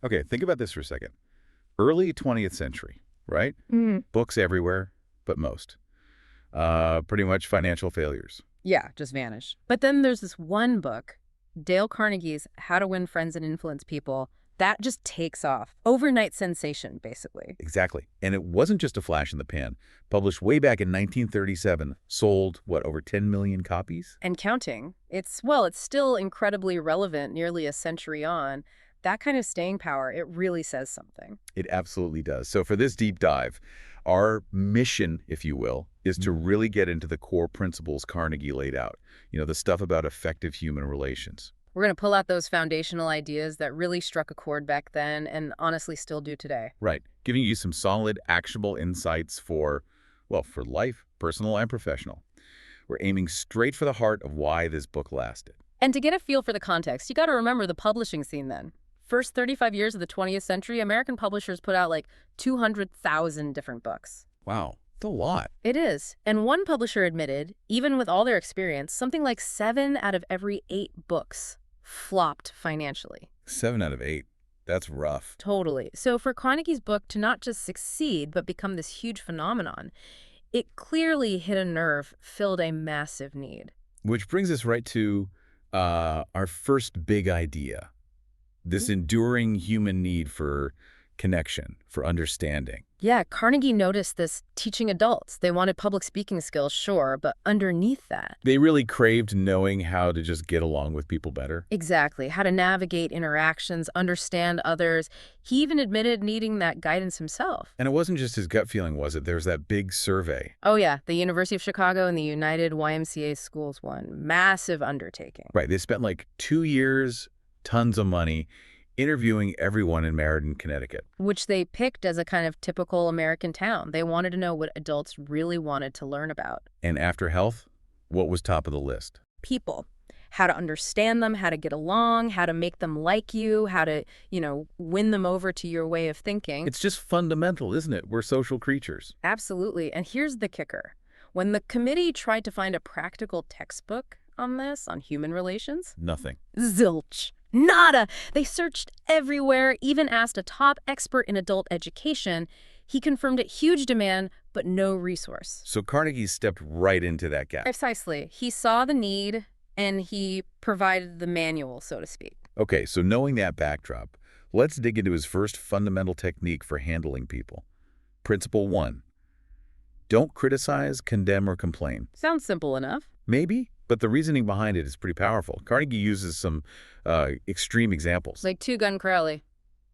Okay, think about this for a second. Early 20th century, right? Mm. Books everywhere, but most. Pretty much financial failures. Yeah, just vanished. But then there's this one book, Dale Carnegie's How to Win Friends and Influence People, that just takes off. Overnight sensation, basically. Exactly. And it wasn't just a flash in the pan. Published way back in 1937, sold, what, over 10 million copies? And counting. It's still incredibly relevant nearly a century on. That kind of staying power, it really says something. It absolutely does. So for this deep dive, our mission, if you will, is to really get into the core principles Carnegie laid out. The stuff about effective human relations. We're going to pull out those foundational ideas that really struck a chord back then and honestly still do today. Right. Giving you some solid, actionable insights for life, personal and professional. We're aiming straight for the heart of why this book lasted. And to get a feel for the context, you got to remember the publishing scene then. First 35 years of the 20th century, American publishers put out like 200,000 different books. Wow, that's a lot. It is. And one publisher admitted, even with all their experience, something like 7 out of every 8 books flopped financially. 7 out of 8. That's rough. Totally. So for Carnegie's book to not just succeed, but become this huge phenomenon, it clearly hit a nerve, filled a massive need. Which brings us right to our first big idea. This enduring human need for connection, for understanding. Yeah, Carnegie noticed this teaching adults. They wanted public speaking skills, sure, but underneath that. They really craved knowing how to just get along with people better. Exactly. How to navigate interactions, understand others. He even admitted needing that guidance himself. And it wasn't just his gut feeling, was it? There's that big survey. Oh, yeah. The University of Chicago and the United YMCA Schools one. Massive undertaking. Right. They spent like 2 years, tons of money, interviewing everyone in Meriden, Connecticut. Which they picked as a kind of typical American town. They wanted to know what adults really wanted to learn about. And after health, what was top of the list? People. How to understand them, how to get along, how to make them like you, how to, win them over to your way of thinking. It's just fundamental, isn't it? We're social creatures. Absolutely. And here's the kicker. When the committee tried to find a practical textbook on this, on human relations, Nothing. zilch. Nada! They searched everywhere, even asked a top expert in adult education. He confirmed it huge demand, but no resource. So Carnegie stepped right into that gap. Precisely. He saw the need, and he provided the manual, so to speak. Okay, so knowing that backdrop, let's dig into his first fundamental technique for handling people. Principle 1. Don't criticize, condemn, or complain. Sounds simple enough. Maybe, but the reasoning behind it is pretty powerful. Carnegie uses some extreme examples. Like Two Gun Crowley,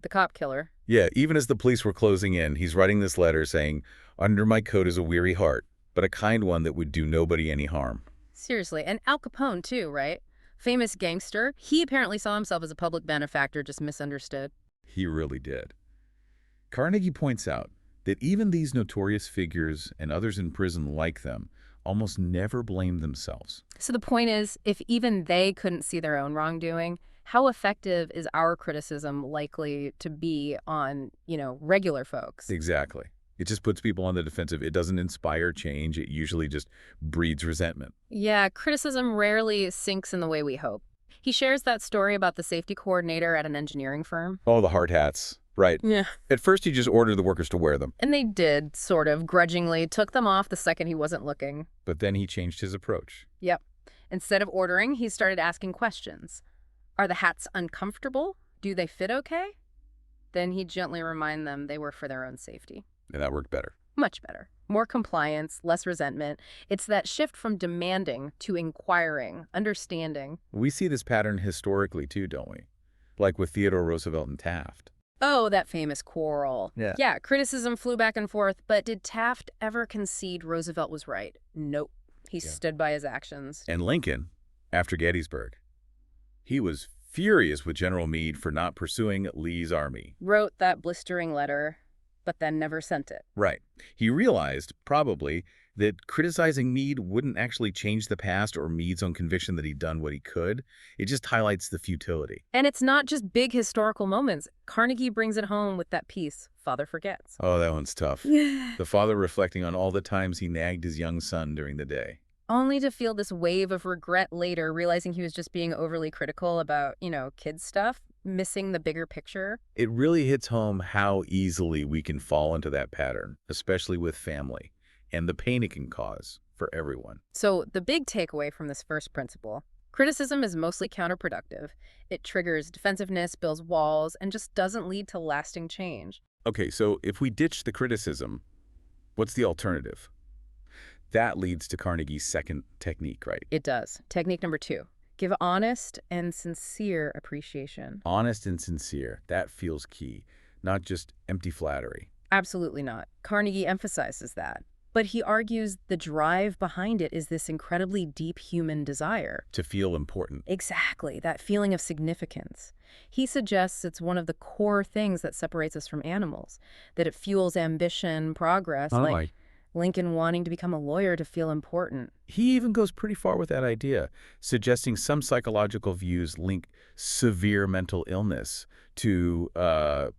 the cop killer. Yeah, even as the police were closing in, he's writing this letter saying, "Under my coat is a weary heart, but a kind one that would do nobody any harm." Seriously. And Al Capone, too, right? Famous gangster. He apparently saw himself as a public benefactor, just misunderstood. He really did. Carnegie points out that even these notorious figures and others in prison like them almost never blame themselves. So the point is, if even they couldn't see their own wrongdoing, how effective is our criticism likely to be on, regular folks? Exactly. It just puts people on the defensive. It doesn't inspire change. It usually just breeds resentment. Yeah, criticism rarely sinks in the way we hope. He shares that story about the safety coordinator at an engineering firm. Oh, the hard hats. Right. Yeah. At first, he just ordered the workers to wear them. And they did, sort of, grudgingly, took them off the second he wasn't looking. But then he changed his approach. Yep. Instead of ordering, he started asking questions. Are the hats uncomfortable? Do they fit okay? Then he'd gently remind them they were for their own safety. And that worked better. Much better. More compliance, less resentment. It's that shift from demanding to inquiring, understanding. We see this pattern historically, too, don't we? Like with Theodore Roosevelt and Taft. Oh, that famous quarrel. Yeah. Yeah, criticism flew back and forth, but did Taft ever concede Roosevelt was right? Nope. He stood by his actions. And Lincoln, after Gettysburg, he was furious with General Meade for not pursuing Lee's army. Wrote that blistering letter, but then never sent it. Right. He realized, probably, that criticizing Meade wouldn't actually change the past or Meade's own conviction that he'd done what he could. It just highlights the futility. And it's not just big historical moments. Carnegie brings it home with that piece, Father Forgets. Oh, that one's tough. The father reflecting on all the times he nagged his young son during the day. Only to feel this wave of regret later, realizing he was just being overly critical about, kids' stuff. missing the bigger picture. It really hits home how easily we can fall into that pattern, especially with family, and the pain it can cause for everyone. So the big takeaway from this first principle: criticism is mostly counterproductive. It triggers defensiveness, builds walls, and just doesn't lead to lasting change. Okay, so if we ditch the criticism, what's the alternative? That leads to Carnegie's second technique, right? It does. Technique number 2. Give honest and sincere appreciation. Honest and sincere, that feels key, not just empty flattery. Absolutely not. Carnegie emphasizes that. But he argues the drive behind it is this incredibly deep human desire. To feel important. Exactly, that feeling of significance. He suggests it's one of the core things that separates us from animals, that it fuels ambition, progress, like Lincoln wanting to become a lawyer to feel important. He even goes pretty far with that idea, suggesting some psychological views link severe mental illness to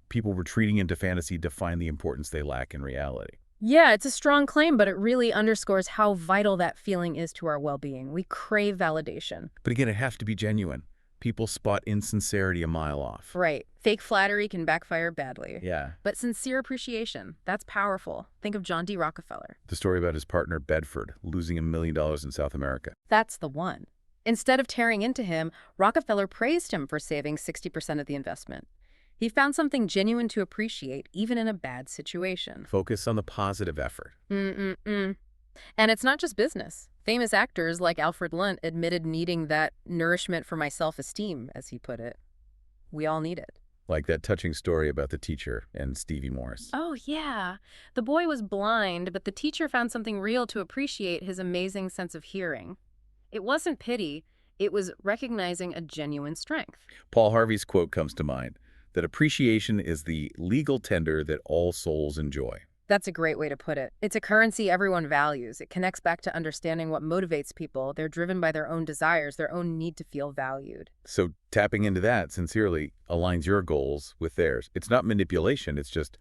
people retreating into fantasy to find the importance they lack in reality. Yeah, it's a strong claim, but it really underscores how vital that feeling is to our well-being. We crave validation. But again, it has to be genuine. People spot insincerity a mile off. Right. Fake flattery can backfire badly. Yeah. But sincere appreciation, that's powerful. Think of John D. Rockefeller. The story about his partner Bedford losing $1 million in South America. That's the one. Instead of tearing into him, Rockefeller praised him for saving 60% of the investment. He found something genuine to appreciate, even in a bad situation. Focus on the positive effort. And it's not just business. Famous actors like Alfred Lunt admitted needing that nourishment for my self-esteem, as he put it. We all need it. Like that touching story about the teacher and Stevie Morris. Oh, yeah. The boy was blind, but the teacher found something real to appreciate his amazing sense of hearing. It wasn't pity. It was recognizing a genuine strength. Paul Harvey's quote comes to mind, that appreciation is the legal tender that all souls enjoy. That's a great way to put it. It's a currency everyone values. It connects back to understanding what motivates people. They're driven by their own desires, their own need to feel valued. So tapping into that sincerely aligns your goals with theirs. It's not manipulation, it's just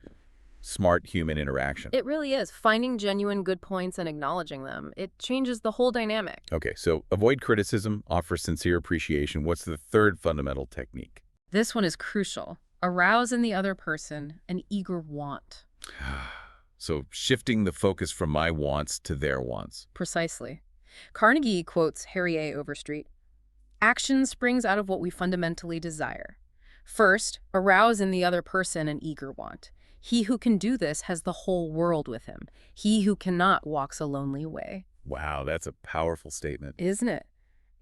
smart human interaction. It really is. Finding genuine good points and acknowledging them. It changes the whole dynamic. Okay, so avoid criticism, offer sincere appreciation. What's the third fundamental technique? This one is crucial. Arouse in the other person an eager want. So shifting the focus from my wants to their wants. Precisely. Carnegie quotes Harry A. Overstreet, "Action springs out of what we fundamentally desire. First, arouse in the other person an eager want. He who can do this has the whole world with him. He who cannot walks a lonely way." Wow, that's a powerful statement. Isn't it?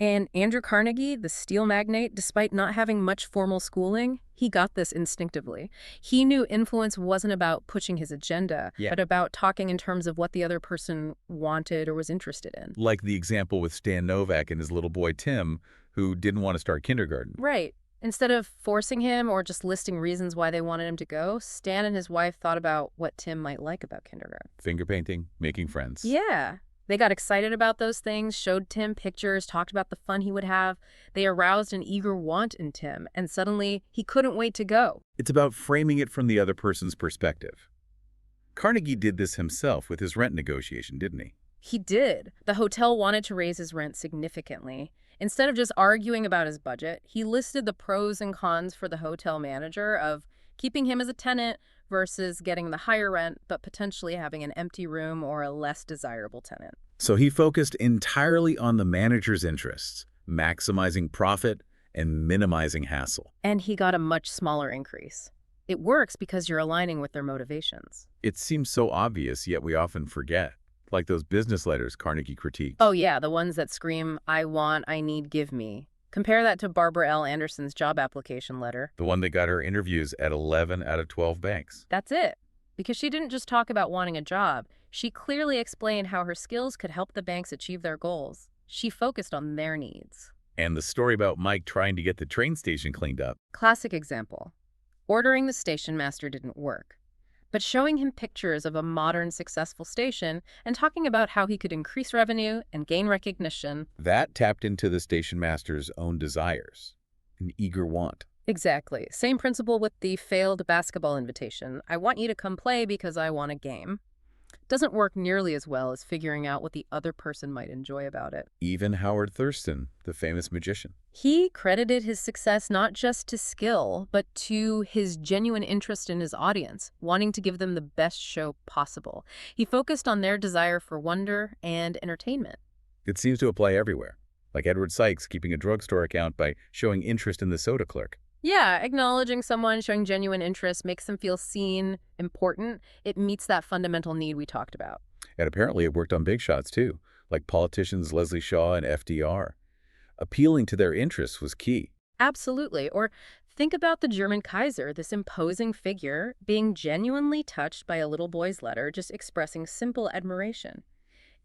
And Andrew Carnegie, the steel magnate, despite not having much formal schooling, he got this instinctively. He knew influence wasn't about pushing his agenda, but about talking in terms of what the other person wanted or was interested in. Like the example with Stan Novak and his little boy Tim, who didn't want to start kindergarten. Right. Instead of forcing him or just listing reasons why they wanted him to go, Stan and his wife thought about what Tim might like about kindergarten. Finger painting, making friends. Yeah. They got excited about those things, showed Tim pictures, talked about the fun he would have. They aroused an eager want in Tim, and suddenly he couldn't wait to go. It's about framing it from the other person's perspective. Carnegie did this himself with his rent negotiation, didn't he? He did. The hotel wanted to raise his rent significantly. Instead of just arguing about his budget, he listed the pros and cons for the hotel manager of keeping him as a tenant versus getting the higher rent, but potentially having an empty room or a less desirable tenant. So he focused entirely on the manager's interests, maximizing profit and minimizing hassle. And he got a much smaller increase. It works because you're aligning with their motivations. It seems so obvious, yet we often forget. Like those business letters Carnegie critiqued. Oh yeah, the ones that scream, "I want, I need, give me." Compare that to Barbara L. Anderson's job application letter. The one that got her interviews at 11 out of 12 banks. That's it. Because she didn't just talk about wanting a job. She clearly explained how her skills could help the banks achieve their goals. She focused on their needs. And the story about Mike trying to get the train station cleaned up. Classic example. Ordering the station master didn't work. But showing him pictures of a modern, successful station and talking about how he could increase revenue and gain recognition. That tapped into the station master's own desires, an eager want. Exactly. Same principle with the failed basketball invitation. I want you to come play because I want a game. doesn't work nearly as well as figuring out what the other person might enjoy about it. Even Howard Thurston, the famous magician. He credited his success not just to skill, but to his genuine interest in his audience, wanting to give them the best show possible. He focused on their desire for wonder and entertainment. It seems to apply everywhere, like Edward Sykes keeping a drugstore account by showing interest in the soda clerk. Yeah, acknowledging someone, showing genuine interest, makes them feel seen, important. It meets that fundamental need we talked about. And apparently it worked on big shots too, like politicians Leslie Shaw and FDR. Appealing to their interests was key. Absolutely. Or think about the German Kaiser, this imposing figure, being genuinely touched by a little boy's letter, just expressing simple admiration.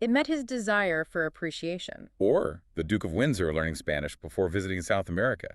It met his desire for appreciation. Or the Duke of Windsor learning Spanish before visiting South America.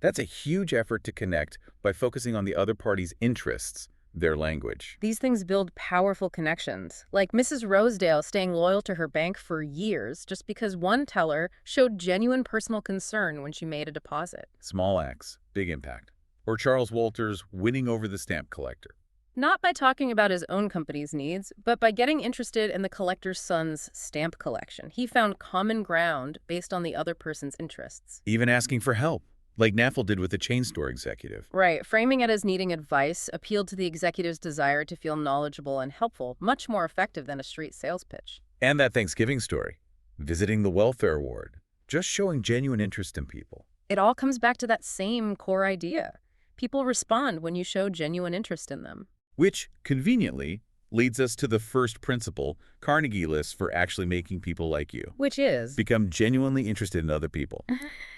That's a huge effort to connect by focusing on the other party's interests, their language. These things build powerful connections, like Mrs. Rosedale staying loyal to her bank for years just because one teller showed genuine personal concern when she made a deposit. Small acts, big impact. Or Charles Walters winning over the stamp collector. Not by talking about his own company's needs, but by getting interested in the collector's son's stamp collection. He found common ground based on the other person's interests. Even asking for help, like Naffel did with the chain store executive. Right, framing it as needing advice appealed to the executive's desire to feel knowledgeable and helpful, much more effective than a street sales pitch. And that Thanksgiving story, visiting the welfare ward, just showing genuine interest in people. It all comes back to that same core idea. People respond when you show genuine interest in them. Which, conveniently, leads us to the first principle Carnegie lists for actually making people like you. Which is? Become genuinely interested in other people.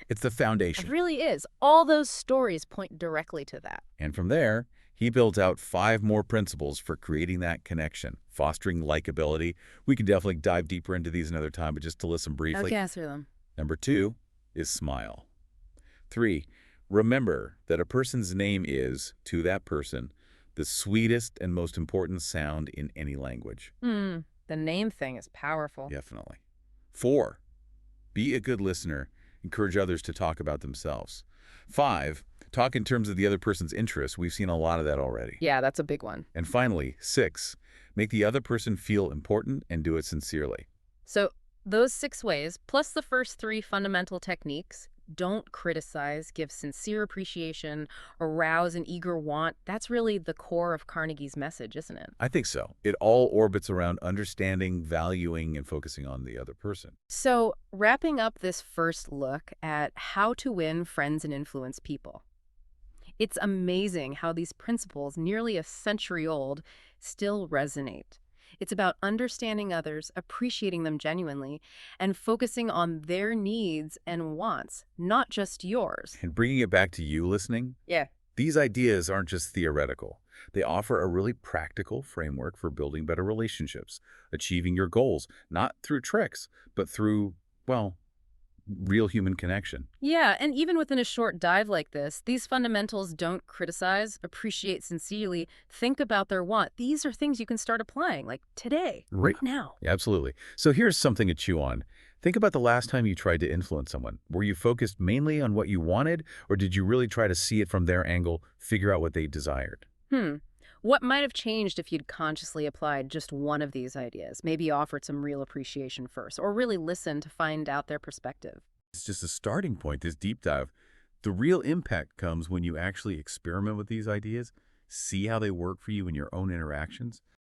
It's the It foundation. really is. All those stories point directly to that. And from there, he builds out 5 more principles for creating that connection, fostering likability. We can definitely dive deeper into these another time, but just to list them briefly. Okay, answer them. Number 2 is smile. 3, remember that a person's name is, to that person, the sweetest and most important sound in any language. The name thing is powerful. Definitely. 4, be a good listener. Encourage others to talk about themselves. 5, talk in terms of the other person's interests. We've seen a lot of that already. Yeah, that's a big one. And finally, 6, make the other person feel important and do it sincerely. So those 6 ways, plus the first 3 fundamental techniques, don't criticize, give sincere appreciation, arouse an eager want. That's really the core of Carnegie's message, isn't it? I think so. It all orbits around understanding, valuing, and focusing on the other person. So wrapping up this first look at how to win friends and influence people. It's amazing how these principles, nearly a century old, still resonate. It's about understanding others, appreciating them genuinely, and focusing on their needs and wants, not just yours. And bringing it back to you listening, Yeah. these ideas aren't just theoretical. They offer a really practical framework for building better relationships, achieving your goals, not through tricks, but through, well, real human connection. Yeah, and even within a short dive like this, these fundamentals don't criticize, appreciate sincerely, think about their want. These are things you can start applying, like today, right now. Yeah, absolutely. So here's something to chew on. Think about the last time you tried to influence someone. Were you focused mainly on what you wanted, or did you really try to see it from their angle, figure out what they desired? What might have changed if you'd consciously applied just one of these ideas? Maybe offered some real appreciation first, or really listened to find out their perspective. It's just a starting point, this deep dive. The real impact comes when you actually experiment with these ideas, see how they work for you in your own interactions,